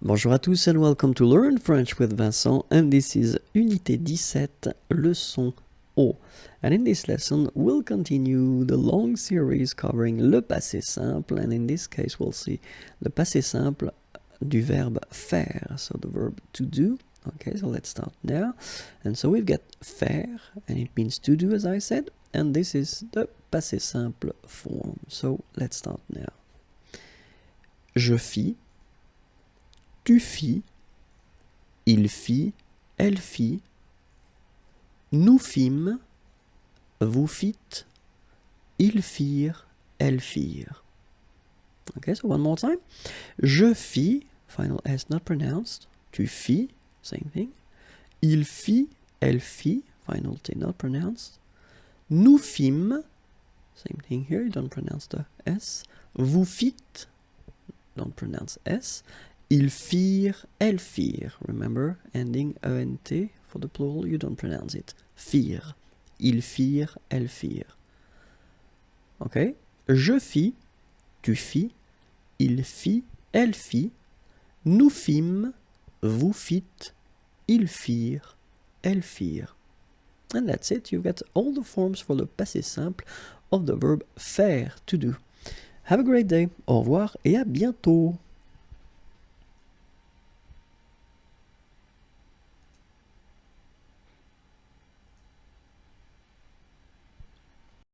Bonjour à tous and welcome to Learn French with Vincent, and this is Unité 17, leçon O. And in this lesson, we'll continue the long series covering le passé simple, and in this case, we'll see le passé simple du verbe faire, so the verb to do. Okay, so let's start now. And so we've got faire, and it means to do, as I said, and this is the passé simple form. So let's start now. Je fis, tu fis, il fit, elle fit, nous fîmes, vous fîtes, ils firent, elles firent. Okay, so one more time. Je fis, final S not pronounced. Tu fis, same thing. Il fit, elle fit, final T not pronounced. Nous fîmes, same thing here, you don't pronounce the S. Vous fîtes, don't pronounce S. Ils firent, elles firent. Remember, ending ENT for the plural, you don't pronounce it. Firent. Ils firent, elles firent. Okay? Je fis, tu fis, il fit, elle fit, nous fîmes, vous fîtes, ils firent, elles firent. And that's it. You've got all the forms for the passé simple of the verb faire, to do. Have a great day. Au revoir et à bientôt.